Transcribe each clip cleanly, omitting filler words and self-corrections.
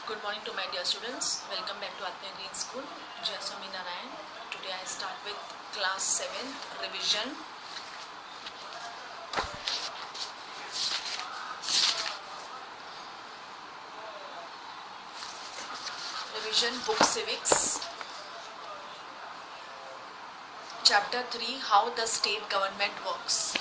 Good morning to my dear students. Welcome back to Atmaya Green School. Jai Swami Narayan. Today I start with class 7 revision. Revision book civics. Chapter 3, how the state government works.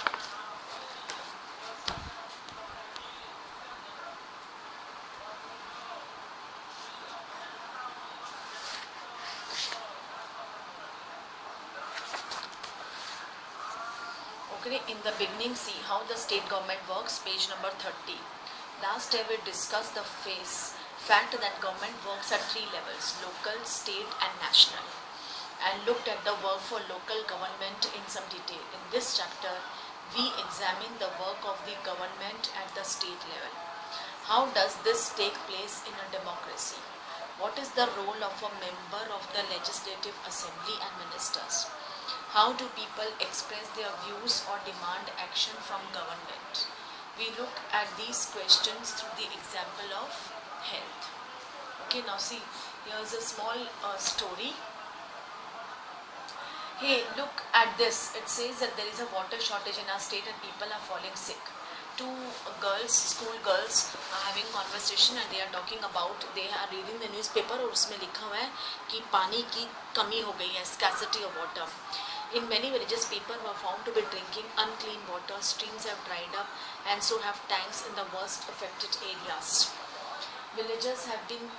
Okay, in the beginning, see how the state government works, page number 30. Last time we discussed the fact that government works at 3 levels, local, state and national, and looked at the work for local government in some detail. In this chapter, we examine the work of the government at the state level. How does this take place in a democracy? What is the role of a member of the legislative assembly and ministers? How do people express their views or demand action from government? We look at these questions through the example of health. Okay, now see, here's a small story. Hey, look at this. It says that there is a water shortage in our state and people are falling sick. Two girls, school girls, are having conversation and they are talking about, they are reading the newspaper और उसमें लिखा हुआ है कि पानी की कमी हो गई है, scarcity of water. In many villages, people were found to be drinking unclean water, streams have dried up and so have tanks in the worst affected areas. Villagers have been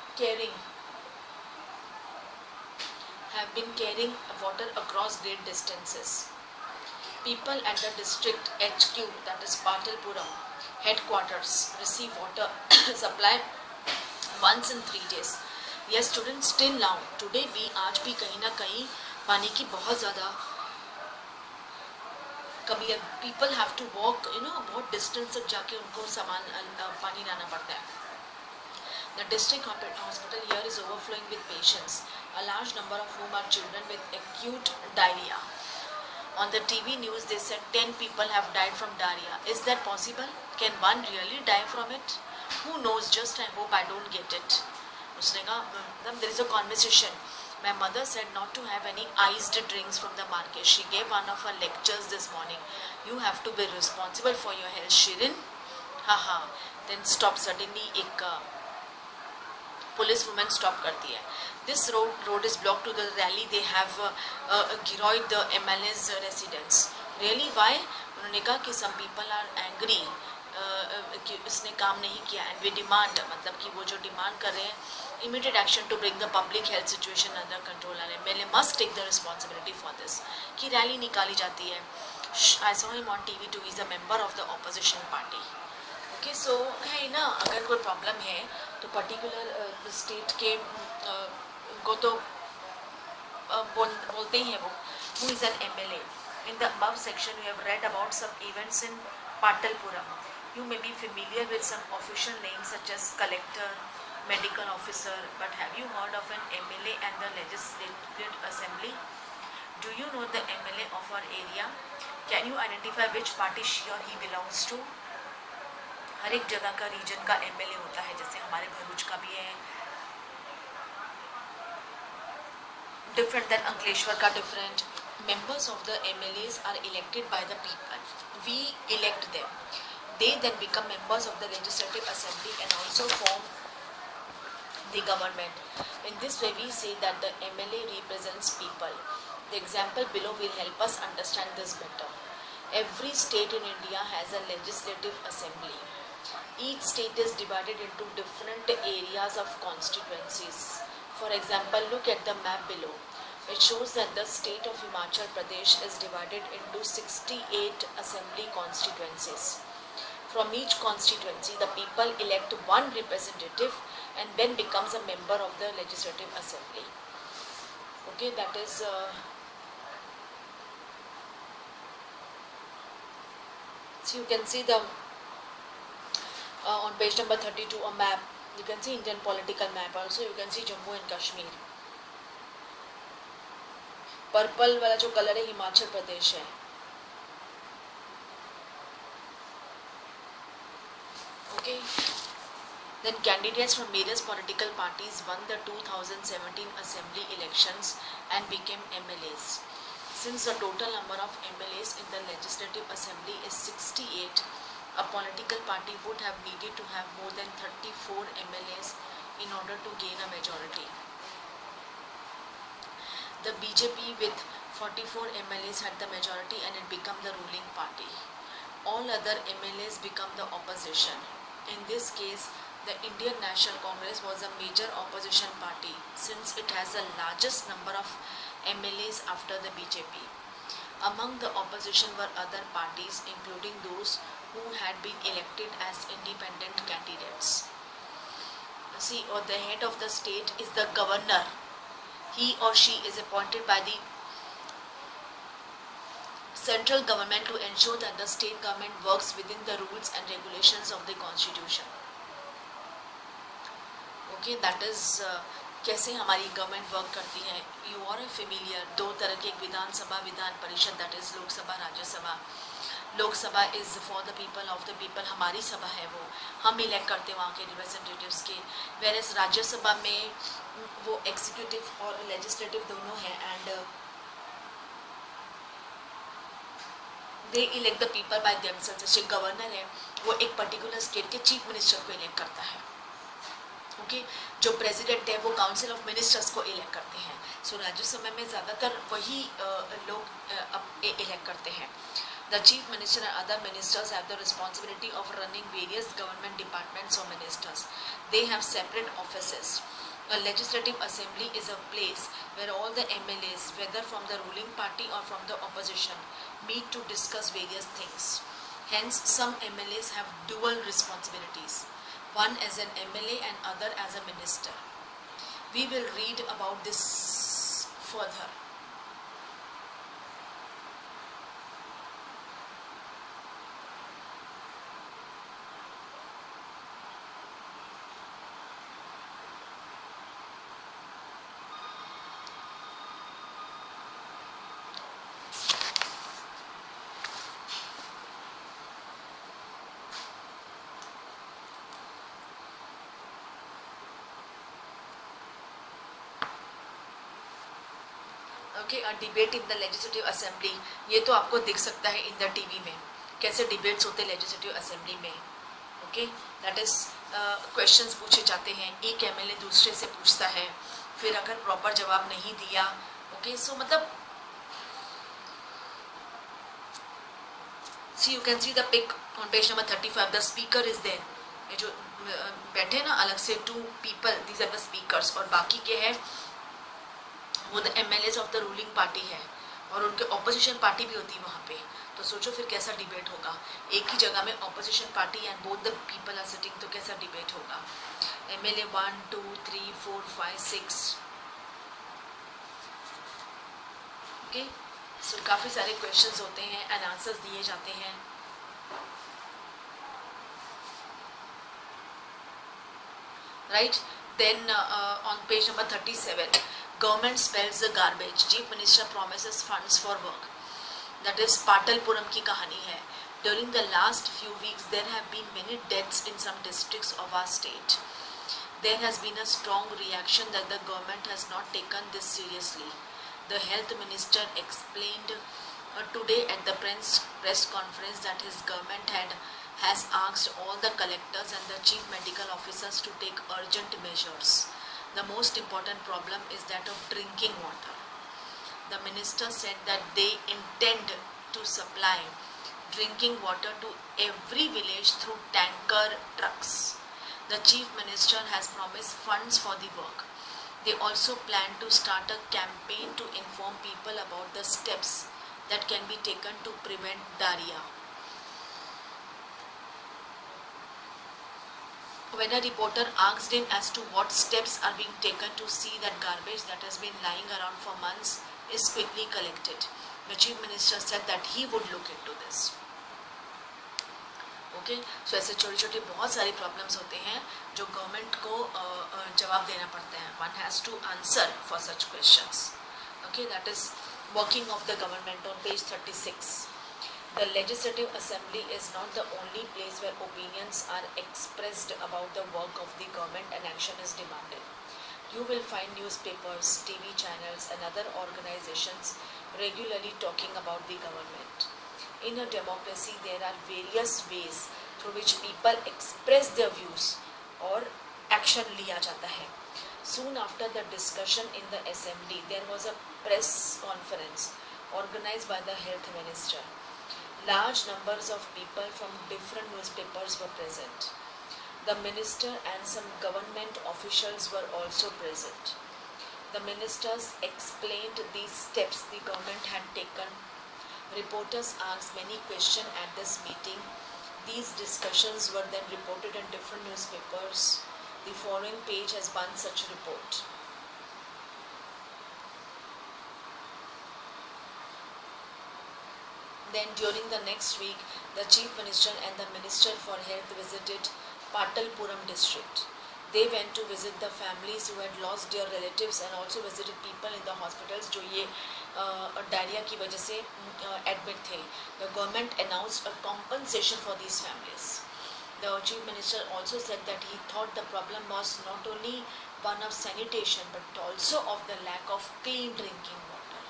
carrying water across great distances. People at the district HQ, that is Patalpuram headquarters, receive water supply once in 3 days. Yes, students, still now, today भी आज भी कहीं ना कहीं पानी की बहुत ज़्यादा कभी people have to walk, बहुत distance तक जाके उनको सामान पानी लाना पड़ता है. The district hospital here is overflowing with patients, a large number of whom are children with acute diarrhea. On the TV news they said 10 people have died from diarrhea. Is that possible? Can one really die from it? Who knows, just I hope I don't get it. उसने कहा, there is a conversation. My mother said not to have any iced drinks from the market. She gave one of her lectures this morning. You have to be responsible for your health, Shirin. Haha. Then stop. Suddenly एक police woman stop करती है. This road is blocked to the rally. They have giroid the MLA's residence. Really, why? उन्होंने कहा कि some people are angry कि इसने काम नहीं किया and we demand, मतलब कि वो जो demand कर रहे हैं immediate action to bring the public health situation under control. and MLA must take the responsibility for this. कि रैली निकाली जाती है. I saw him on TV too. He's a member of the opposition party. Okay, so है ना, अगर कोई problem है तो पर्टिकुलर स्टेट के को तो बोलते ही हैं वो. Who is an MLA? In the above section we have read about some events in Patalpuram. You may be familiar with some official names such as collector, medical officer, but have you heard of an MLA and the legislative assembly? Do you know the MLA of our area? Can you identify which party she or he belongs to? हर एक जगह का reason का MLA होता है, जैसे हमारे भरूच का भी है, different than अंकलेश्वर का different. Members of the MLAs are elected by the people. We elect them. They then become members of the legislative assembly and also form the government. In this way we say that the MLA represents people. The example below will help us understand this better. Every state in India has a legislative assembly. Each state is divided into different areas of constituencies. For example, look at the map below. It shows that the state of Himachal Pradesh is divided into 68 assembly constituencies. From each constituency, the people elect one representative and then becomes a member of the legislative assembly. Okay, that is so you can see the on page number 32 a map. You can see Indian political map. Also you can see Jammu and Kashmir. Purple वाला जो colour है हिमाचल प्रदेश है. Okay Then candidates from various political parties won the 2017 assembly elections and became MLAs. Since the total number of MLAs in the Legislative Assembly is 68, a political party would have needed to have more than 34 MLAs in order to gain a majority. The BJP with 44 MLAs had the majority and it became the ruling party. All other MLAs become the opposition. In this case, the Indian National Congress was a major opposition party since it has the largest number of MLAs after the BJP. Among the opposition were other parties including those who had been elected as independent candidates. See, or the head of the state is the governor. He or she is appointed by the central government to ensure that the state government works within the rules and regulations of the constitution. Okay, that is कैसे हमारी government work करती है. You are familiar. दो तरह के Vidhan Sabha, Vidhan Parishad, that is Lok Sabha, Rajya Sabha. Lok Sabha is for the people, of the people. हमारी सभा है वो, हम इलेक्ट करते हैं वहाँ के रिप्रेजेंटेटिव्स के. वेरएस राज्यसभा में वो एग्जीक्यूटिव और लेजिस्लेटिव दोनों हैं and they elect the people by themselves. जैसे गवर्नर है वो एक पर्टिकुलर स्टेट के चीफ मिनिस्टर को इलेक्ट करता है. ओके, जो प्रेसिडेंट है वो काउंसिल ऑफ मिनिस्टर्स को इलेक्ट करते हैं. सो राज्यसभा में ज़्यादातर वही लोग इलेक्ट करते हैं. The chief minister and other ministers have the responsibility of running various government departments or ministers. They have separate offices. A legislative assembly is a place where all the MLAs, whether from the ruling party or from the opposition, meet to discuss various things. Hence, some MLAs have dual responsibilities, one as an MLA and other as a minister. We will read about this further. Okay, debate in the legislative assembly. ये तो आपको दिख सकता है in the TV में कैसे debates होते हैं लेजिस्लेटिव असेंबली में. ओके, दैट इज क्वेश्चंस पूछे जाते हैं, एक एमएलए दूसरे से पूछता है, फिर अगर प्रॉपर जवाब नहीं दिया, ओके, सो मतलब see you can see the pic on page number 35. The speaker is there. ये जो बैठे ना अलग से 2 people, these are the speakers, और बाकी के हैं वो the MLAs of the ruling party है और उनके ऑपोजिशन पार्टी भी होती है वहाँ पे. तो सोचो फिर कैसा डिबेट होगा. एक ही जगह में opposition party and both the people are sitting, तो कैसा डिबेट होगा. MLA 1 2 3 4 5 6. ओके, सो काफ़ी सारे क्वेश्चंस होते हैं एंड आंसर्स दिए जाते हैं. Right, then on page number 37, government spells the garbage. Chief Minister promises funds for work. That is Patalpuram की कहानी है. During the last few weeks, there have been many deaths in some districts of our state. There has been a strong reaction that the government has not taken this seriously. The health minister explained today at the press conference that his government has asked all the collectors and the chief medical officers to take urgent measures. The most important problem is that of drinking water. The minister said that they intend to supply drinking water to every village through tanker trucks. The chief minister has promised funds for the work. They also plan to start a campaign to inform people about the steps that can be taken to prevent diarrhea. When a reporter asked him as to what steps are being taken to see that garbage that has been lying around for months is quickly collected, the chief minister said that he would look into this. Okay, so ऐसे छोटे छोटे बहुत सारे problems होते हैं जो government को जवाब देना पड़ता है. One has to answer for such questions. Okay, that is working of the government on page 36. The Legislative Assembly is not the only place where opinions are expressed about the work of the government and action is demanded. You will find newspapers, TV channels, and other organizations regularly talking about the government. In a democracy, there are various ways through which people express their views or action लिया जाता है. Soon after the discussion in the assembly, there was a press conference organized by the health minister. Large numbers of people from different newspapers were present. The minister and some government officials were also present. The ministers explained these steps the government had taken. Reporters asked many questions at this meeting. These discussions were then reported in different newspapers. The following page has one such report. Then during the next week, the Chief Minister and the Minister for Health visited Patalpuram district. They went to visit the families who had lost their relatives and also visited people in the hospitals जो ये diarrhoea की वजह से admit थे. The government announced a compensation for these families. The Chief Minister also said that he thought the problem was not only one of sanitation but also of the lack of clean drinking water.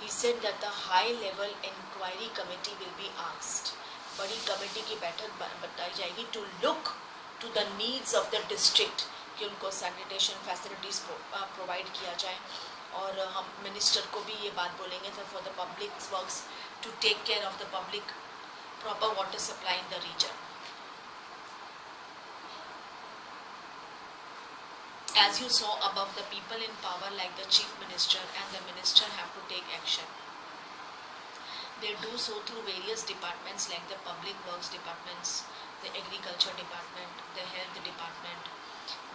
He said that the high-level inquiry committee will be asked. बड़ी committee की बैठक बताई जाएगी to look to the needs of the district कि उनको sanitation facilities provide किया जाए. और हम मिनिस्टर को भी ये बात बोलेंगे that for the public works to take care of the public proper water supply in the region. As you saw above, the people in power like the Chief Minister and the Minister have to take action. They do so through various departments like the Public Works Departments, the Agriculture Department, the Health Department,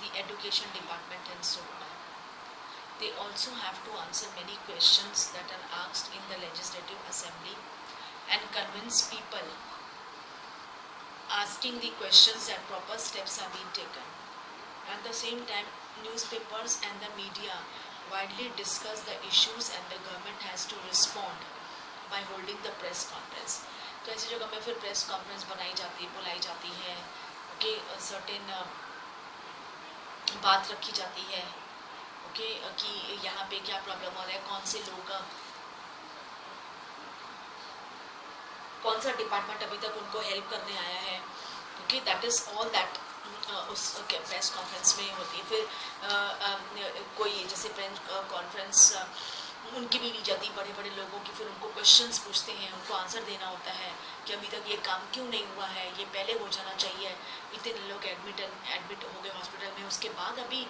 the Education Department and so on. They also have to answer many questions that are asked in the Legislative Assembly and convince people asking the questions that proper steps are being taken. At the same time, newspapers and the media widely discuss the issues and the government has to respond by holding the press conference. तो ऐसी जगह में फिर press conference बुलाई जाती है, okay, certain बात रखी जाती है, ओके, कि यहाँ पे क्या प्रॉब्लम हो रहा है, कौन सा डिपार्टमेंट अभी तक उनको हेल्प करने आया है, okay, that is all that उस प्रेस कॉन्फ्रेंस में होती है. फिर कोई जैसे प्रेस कॉन्फ्रेंस उनकी भी ली जाती, बड़े बड़े लोगों की, फिर उनको क्वेश्चंस पूछते हैं, उनको आंसर देना होता है कि अभी तक ये काम क्यों नहीं हुआ है, ये पहले हो जाना चाहिए, इतने लोग एडमिट हो गए हॉस्पिटल में, उसके बाद अभी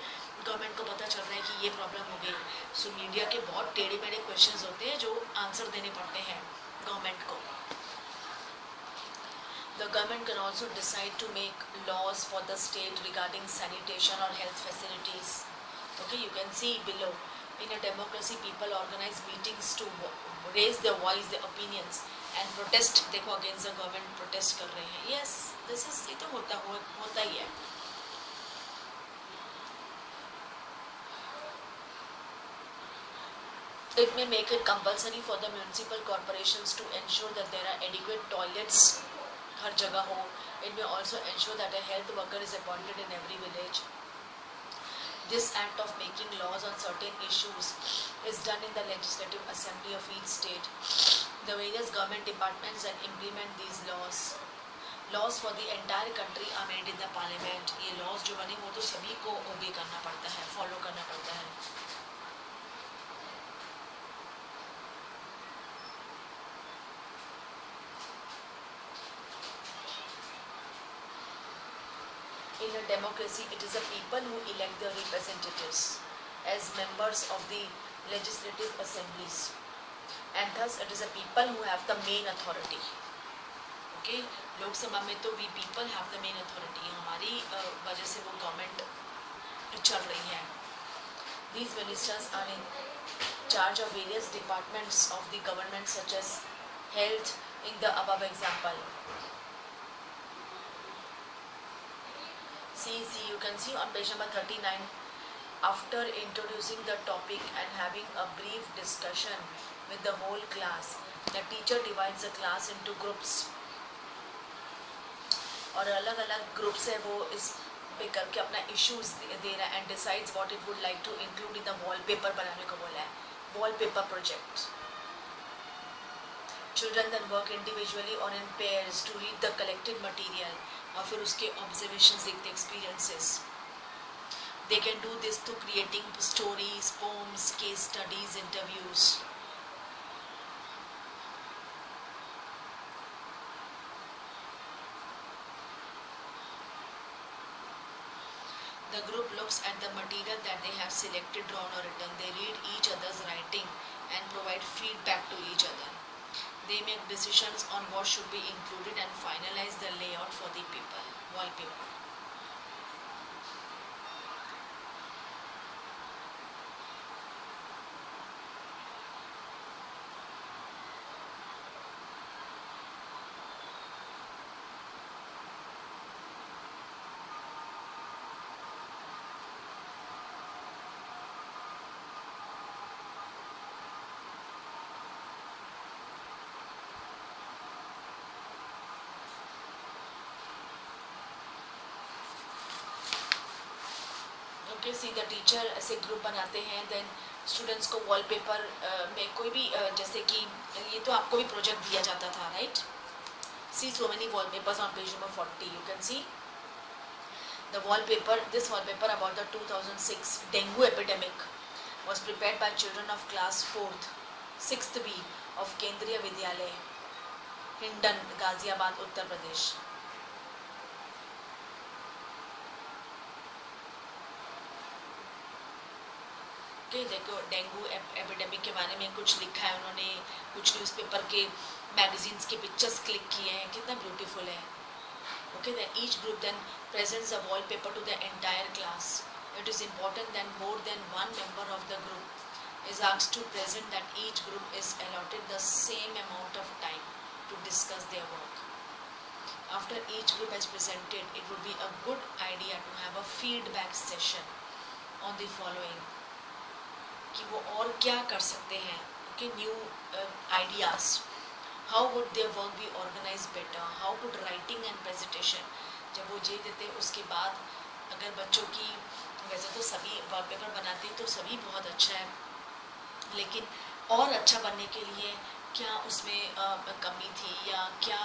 गवर्नमेंट को पता चल रहा है कि ये प्रॉब्लम हो गई. सो मीडिया के बहुत टेढ़े मेढ़े क्वेश्चंस होते हैं जो आंसर देने पड़ते हैं गवर्नमेंट को. The government can also decide to make laws for the state regarding sanitation or health facilities. Okay, you can see below. In a democracy, people organize meetings to raise their voice, their opinions, and protest. देखो against the government protest कर रहे हैं. Yes, this is ये तो होता ही है. It may make it compulsory for the municipal corporations to ensure that there are adequate toilets हर जगह हो. It may also ensure that a health worker is appointed in every village. This act of making laws on certain issues is done in the Legislative Assembly of each state. The various government departments that implement these laws. Laws for the entire country are made in the parliament. ये laws जो बने वो तो सभी को obey करना पड़ता है, follow करना पड़ता है. In a democracy, it is the people who elect their representatives as members of the legislative assemblies, and thus it is the people who have the main authority. Okay, लोक सभा में तो we people have the main authority. हमारी वजह से वो government चल रही है. These ministers are in charge of various departments of the government such as health in the above example. See, you can see on page number 39, after introducing the topic and having a brief discussion with the whole class, The teacher divides the class into groups, और अलग अलग groups है वो इस पे करके अपना issues दे रहा है, and decides what it would like to include in the wallpaper बनाने को बोला है, wallpaper project. Children then work individually or in pairs to read the collected material और फिर उसके observations देखते, experiences. They can do this through creating stories, poems, case studies, interviews. The group looks at the material that they have selected, drawn or written. They read each other's writing and provide feedback to each other. They make decisions on what should be included and finalize the layout for the wallpaper. Okay, see the teacher ऐसे group बनाते हैं, then students को wallpaper में कोई भी जैसे कि ये तो आपको भी प्रोजेक्ट दिया जाता था, right? See so many wallpapers on page number 40. You can see the wallpaper. This wallpaper about the 2006 dengue epidemic was prepared by children of class 4th 6th B of केंद्रीय विद्यालय हिंडन, गाजियाबाद, उत्तर प्रदेश. देखो, डेंगू एपिडेमिक के बारे में कुछ लिखा है उन्होंने, कुछ न्यूज़पेपर के मैगजीन्स के पिक्चर्स क्लिक किए हैं, कितना ब्यूटीफुल है. Okay, then each group then presents a wallpaper to the entire class. It is important than more than one member of the group is asked to present that each group is allotted the same amount of time to discuss their work. After each group has presented, it would be a good idea to have a feedback session on the following. कि वो और क्या कर सकते हैं, okay, new ideas. How would their work be organized better? How could writing and presentation, जब वो ये देते उसके बाद अगर बच्चों की, वैसे तो सभी वॉलपेपर बनाते तो सभी बहुत अच्छा है, लेकिन और अच्छा बनने के लिए क्या उसमें कमी थी या क्या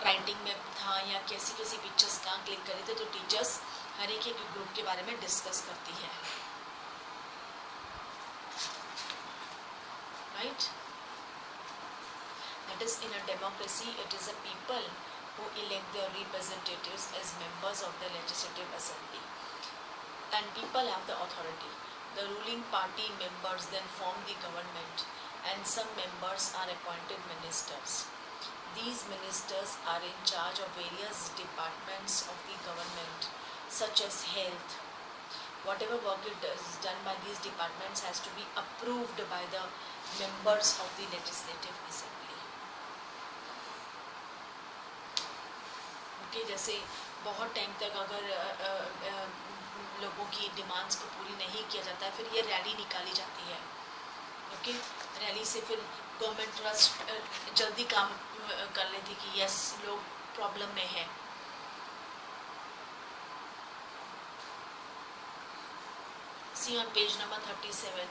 राइटिंग में था या कैसी कैसी पिक्चर्स कहाँ क्लिक करे थे, तो टीचर्स हर एक ग्रुप के बारे में डिस्कस करती है, right? That is, in a democracy, it is the people who elect their representatives as members of the legislative assembly, and people have the authority. The ruling party members then form the government, and some members are appointed ministers. These ministers are in charge of various departments of the government, such as health. Whatever work is done by these departments has to be approved by the members of the legislative assembly. Okay, जैसे बहुत time तक अगर लोगों की demands को पूरी नहीं किया जाता है, फिर ये रैली निकाली जाती है. ओके, रैली से फिर गवर्नमेंट थोड़ा जल्दी काम कर लेती कि यस, लोग प्रॉब्लम में है. See on page number 37.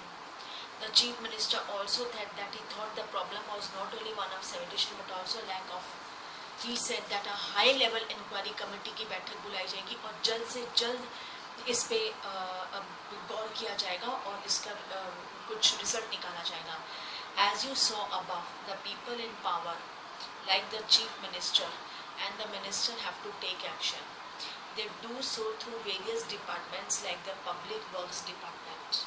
The chief minister also said that he thought the problem was not only one of sanitation but also lack of. He said that a high level inquiry committee की बैठक बुलाई जाएगी और जल्द से जल्द इस पे गौर किया जाएगा और इसका कुछ रिजल्ट निकाला जाएगा. As you saw above, the people in power, like the chief minister and the minister, have to take action. They do so through various departments like the Public Works Department,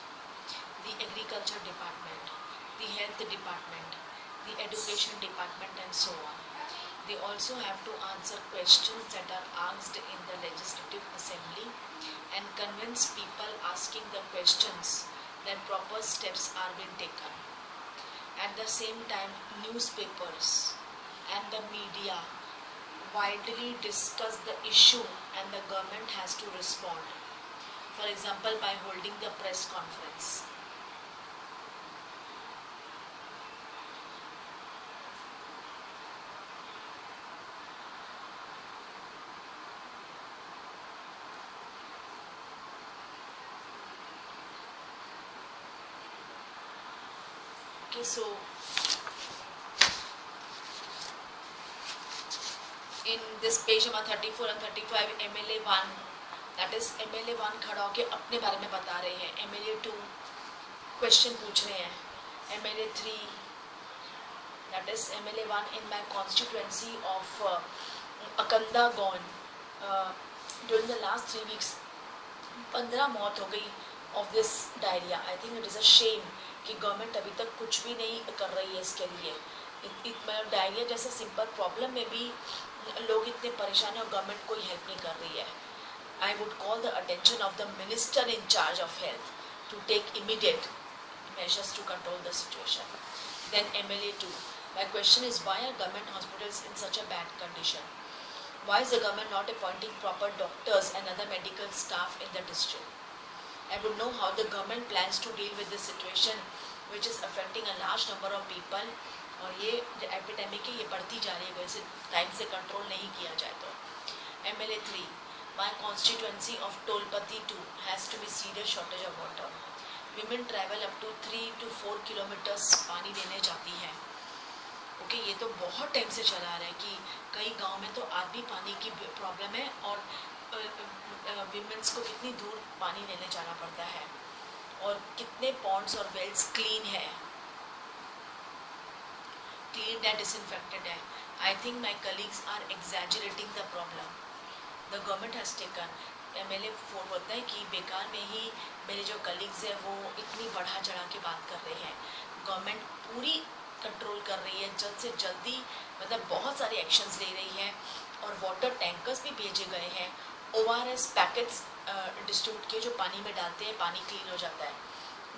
the Agriculture Department, the Health Department, the Education Department, and so on. They also have to answer questions that are asked in the Legislative Assembly and convince people asking the questions that proper steps are being taken. At the same time, newspapers and the media widely discuss the issue and the government has to respond. For example, by holding the press conference. Okay, so in this page number 34 and 35, MLA 1, that is MLA 1 खड़ा होके अपने बारे में बता रहे हैं, MLA 2 question पूछ रहे हैं, MLA 3, that is MLA 1 in my constituency of Akanda Gone, during the last 3 weeks 15 मौत हो गई of this diarrhea. I think it is a shame कि गवर्नमेंट अभी तक कुछ भी नहीं कर रही है इसके लिए. मतलब डायरिया जैसा सिंपल प्रॉब्लम में भी लोग इतने परेशान हैं और गवर्नमेंट कोई हेल्प नहीं कर रही है. I would call the attention of the minister in charge of health to take immediate measures to control the situation. Then MLA 2. My question is, why are government hospitals in such a bad condition? Why is the government not appointing proper doctors and other medical staff in the district? I would know how the government plans to deal with this situation which is affecting a large number of people. और ये जो epidemic है ये बढ़ती जा रही है, वैसे टाइम से कंट्रोल नहीं किया जाए तो. MLA 3. My constituency of Tolpati 2 has to be serious shortage of water. Women travel up to 3 to 4 kilometers पानी लेने जाती हैं. ओके, ये तो बहुत टाइम से चला आ रहा है कि कई गांव में तो आज भी पानी की प्रॉब्लम है और विमेंस को कितनी दूर पानी लेने जाना पड़ता है और कितने पॉन्ड्स और वेल्स क्लीन है, cleaned and disinfected है. I think my colleagues are exaggerating the problem. The government has taken. MLA 4 बोलता है कि बेकार में ही मेरे जो कलीग्स हैं वो इतनी बढ़ा चढ़ा के बात कर रहे हैं. गवर्नमेंट पूरी कंट्रोल कर रही है, जल्द से जल्दी मतलब बहुत सारे एक्शंस ले रही है और वाटर टैंकर्स भी भेजे गए हैं. ORS पैकेट्स डिस्ट्रीब्यूट के जो पानी में डालते हैं पानी क्लीन हो जाता है.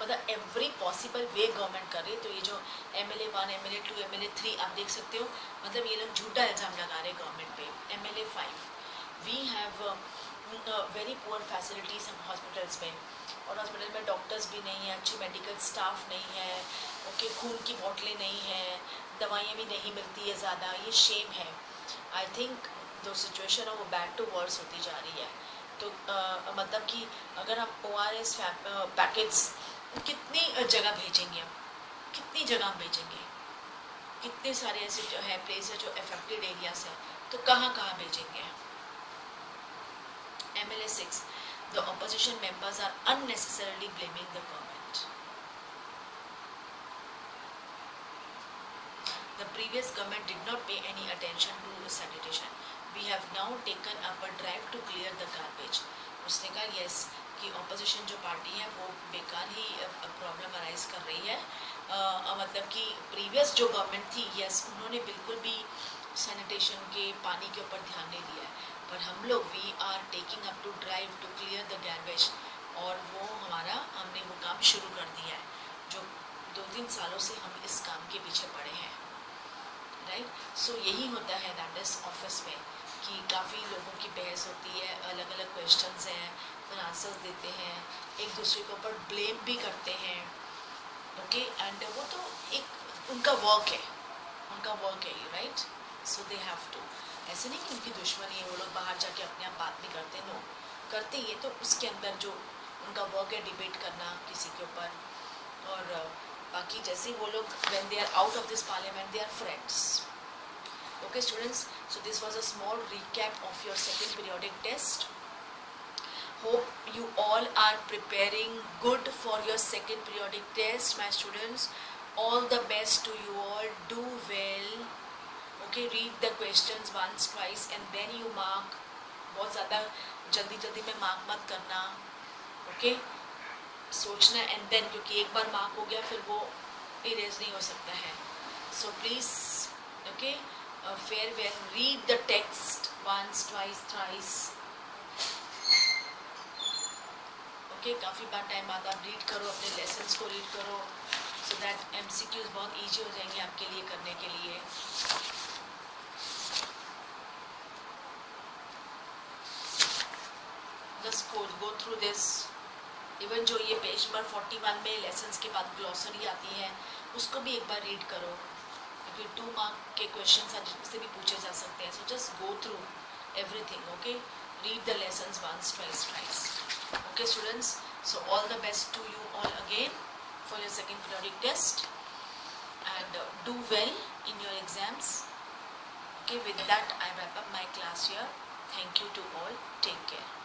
मतलब एवरी पॉसिबल वे गवर्नमेंट कर रही है. तो ये जो MLA 1, MLA 2, MLA 3 आप देख सकते हो, मतलब ये लोग झूठा इल्ज़ाम लगा रहे हैं गवर्नमेंट पे. MLA 5. We have very poor facilities हम हॉस्पिटल्स में, और हॉस्पिटल में डॉक्टर्स भी नहीं है, अच्छी मेडिकल स्टाफ नहीं है. ओके, खून की बोतलें नहीं हैं, दवाइयाँ भी नहीं मिलती है ज़्यादा. ये शेम है. आई थिंक जो सिचुएशन है वो बैड टू वर्स होती जा रही है. तो मतलब कि अगर हम ORS पैकेट्स कितनी जगह भेजेंगे, कितनी जगह भेजेंगे, कितने सारे ऐसे जो है प्लेस है जो अफेक्टेड एरियाज है, तो कहाँ कहाँ भेजेंगे. MLA 6. The opposition members are unnecessarily blaming the government. The previous government did not pay any attention to sanitation. We have now taken up a drive to clear the garbage. उसने कहा yes कि opposition जो party है वो बेकार ही problem arise कर रही है. मतलब कि प्रीवियस जो गवर्नमेंट थी यस उन्होंने बिल्कुल भी सैनिटेशन के पानी के ऊपर ध्यान नहीं दिया है, पर हम लोग we are taking up to drive to clear the garbage, और वो हमने वो काम शुरू कर दिया है जो 2-3 सालों से हम इस काम के पीछे पड़े हैं. राइट. सो यही होता है दैट इज ऑफिस में कि काफ़ी लोगों की बहस होती है, अलग अलग क्वेश्चंस हैं, फिर आंसर्स देते हैं, एक दूसरे के ऊपर ब्लेम भी करते हैं. ओके, एंड वो तो एक उनका वर्क है, right. So they have to. ऐसे नहीं कि उनकी दुश्मनी है, वो लोग बाहर जाके अपने आप बात नहीं करते, नो करते ये तो उसके अंदर जो उनका वर्क है डिबेट करना किसी के ऊपर, और बाकी जैसे वो लोग when they are out of this parliament they are friends. Okay students, so this was a small recap of your second periodic test. Hope you all are preparing good for your second periodic test, my students. All the best to you all. Do well. Okay, read the questions once, twice and then you mark. बहुत ज़्यादा जल्दी में mark मत करना. Okay, सोचना and then, क्योंकि एक बार mark हो गया फिर वो इरेज नहीं हो सकता है. So please, okay, farewell. Read the text once, twice, thrice. Okay, काफ़ी बार टाइम बाद आप रीड करो, अपने लेसन्स को रीड करो, so that MCQs बहुत ईजी हो जाएंगे आपके लिए करने के लिए. Just go through this. Even जो ये पेज नंबर 41 में लेसन्स के बाद ग्लॉसरी आती है उसको भी एक बार रीड करो, क्योंकि 2 मार्क के क्वेश्चन से भी पूछे जा सकते हैं. So just go through everything. Okay, read the lessons once, twice, thrice. Okay students, so all the best to you all again for your second periodic test. and do well in your exams. Okay, with that I wrap up my class here. Thank you to all. Take care.